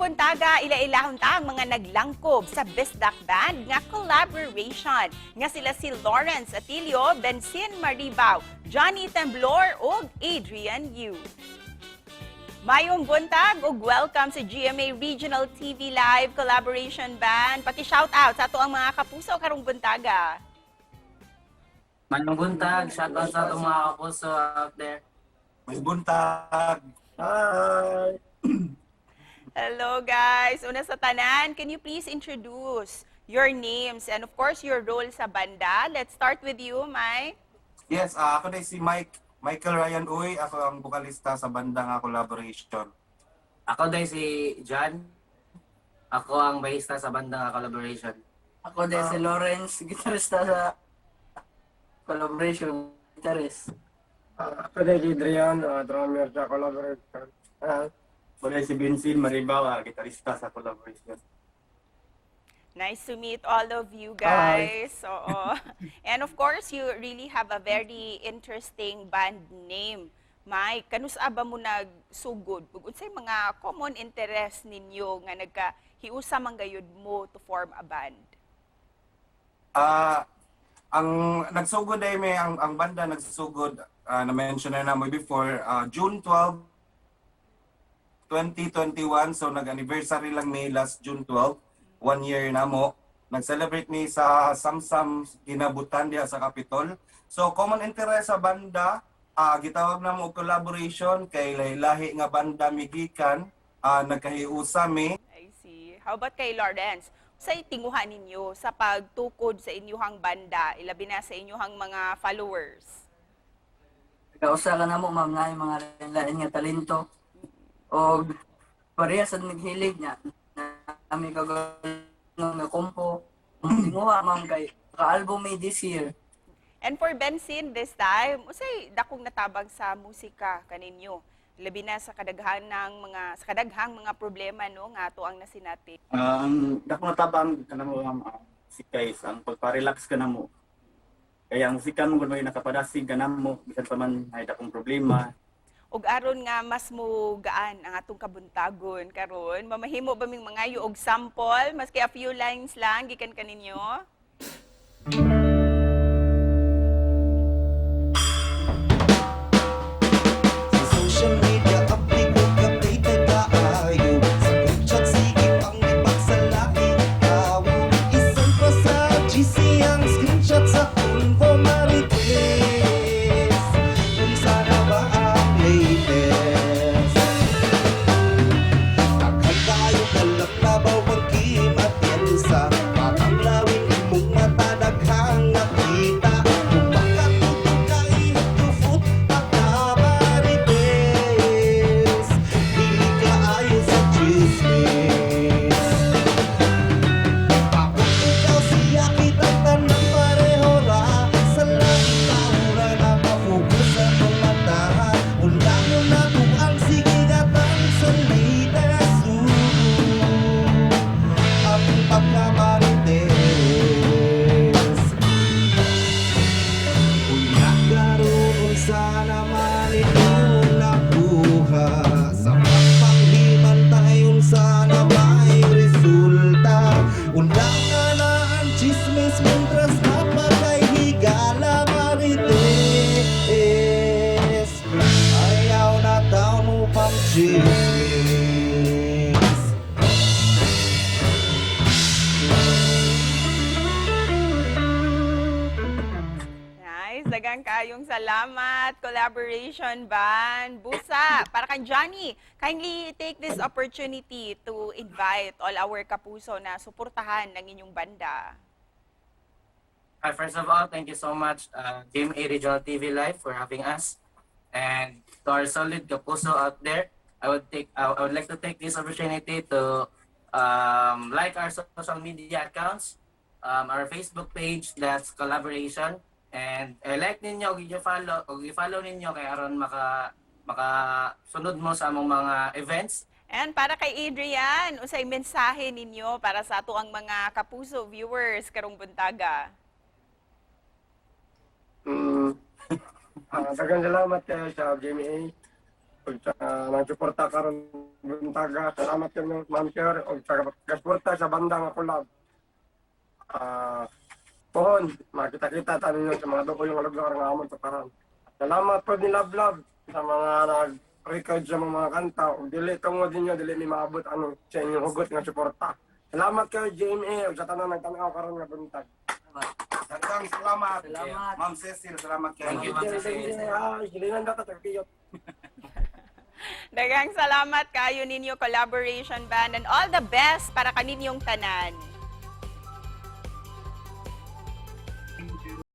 buntaga, ila-ilahon ta ang mga naglangkob sa Bisdak Band nga collaboration. Nga sila si Lawrence Atilio, Bensin Maribao, Johnny Temblor ug Adrian Yu. Mayong buntag ug welcome sa GMA Regional TV Live Collaboration Band. Paki-shout out sa ato ang mga kapuso karong buntaga. Mayong buntag, shoutout sa itong mga kapuso out there. May buntag. Hi! Hello guys! Una sa tanan, can you please introduce your names and of course your role sa banda? Let's start with you, Mike. Yes, ako na si Michael Ryan Uy. Ako ang bukalista sa banda nga collaboration. Ako din si John. Ako ang bahista sa bandang collaboration. Ako din si Lawrence, gitarista sa collaboration, guitarist. Ako din si Adrian, drummer sa collaboration. Ako din si Bensin Maribao, gitarista sa collaboration. Nice to meet all of you guys. Oo. And of course, you really have a very interesting band name. Mike, kanus ba mo nagsugod? Unsay mga common interest ninyo nga nagkahiusa man gayud mo to form a band? Ang nagsugod ay may ang banda nagsugod na-mention na mo before June 12, 2021. So nag-anniversary lang ni last June 12. 1 year na mo. Nag-celebrate ni sa Samsam kinabutan diha sa Capitol. So common interest sa banda, gitawag na mo collaboration kay lahi nga banda migikan, nagkahiusa mi. I see. How about kay Lawrence? Sa tinguhan ninyo sa pagtukod sa inyuhang banda, ilabi na sa inyuhang mga followers? Kausa ka na mo, ma'am, na yung mga lain nga talento. O pareha sa naghilig niya, kami kagawin nga kompo. Tinguha, ma'am, kay ka-album may this year. And for Bensin this time, usay dakong natabang sa musika kaninyo. Labi na sa kadaghang mga problema no nga ato ang nasinati. Ang dako natabang kanamo si guys, ang pagpa-relax ka na mo. Kaya ang musika mo kuno nakapadasig ka na mo bisan pa man ay dakong problema. Ug aron nga mas mo gaan ang atong kabuntagon karon, mamahimo ba ming mangayo og sample maski a few lines lang gikan kaninyo? Social media, updated kaayo. Sa group chat, sige pang lipat sa lahi. Kawo, isang pa sa GC ang screenshot sa Convo Marites. Kung sana ba ang latest? Takhan tayo kalap labaw pagkimatyansa. Patang lawin mong mata daghang nakita. Kung makatutog ka ihagtufot at namarites. Dili ka ayon sa chismis. Bakit ikaw siya kitang tanang pareho ra? Sa langit taura na mafugus sa tong mata. Ulangon na kung ang sige gatang sa latest. Akong pagkamarites. Unya karoon sana man inyong nakuha. Sa pagpanghiman tayon sana may resulta. Undangan na ang chismis mientras napatay higala marites. Ayaw na taon mo pang chismis. Nice, daghang kaayong salamat. Collaboration band. Busa, para kang Johnny, kindly take this opportunity to invite all our kapuso na suportahan ng inyong banda. Hi, first of all, thank you so much GMA Regional TV Live for having us. And to our solid kapuso out there, I would like to take this opportunity to like our social media accounts, our Facebook page, that's collaboration. And like ninyo, i-follow ninyo kay aron makasunod mo sa among mga events. And para kay Adrian, usay mensahe ninyo para sa ato ang mga kapuso viewers karong buntaga. Daghang salamat sa GMA. ug sa nagsuporta karon buntaga. Salamat kayo Ma'am Chair ug sa gasuporta sa banda nga collab. Pohon, makita-kita tayo ninyo sa mga doon yung lugar nga amon sa karon. Salamat po ni Love sa mga nag-record sa mga kanta. Ug dili tungod ninyo, dili ni maabot ano sa inyong hugot nga suporta. Salamat kayo GMA ug sa tanan nagtanaw karon nga buntag. Daghang salamat. Salamat. Ma'am Cecil, salamat kayo. Thank you, Ma'am Cecil. Gilingan data tagpiyot. Daghang salamat kayo ninyo collaboration band and all the best para kaninyong tanan.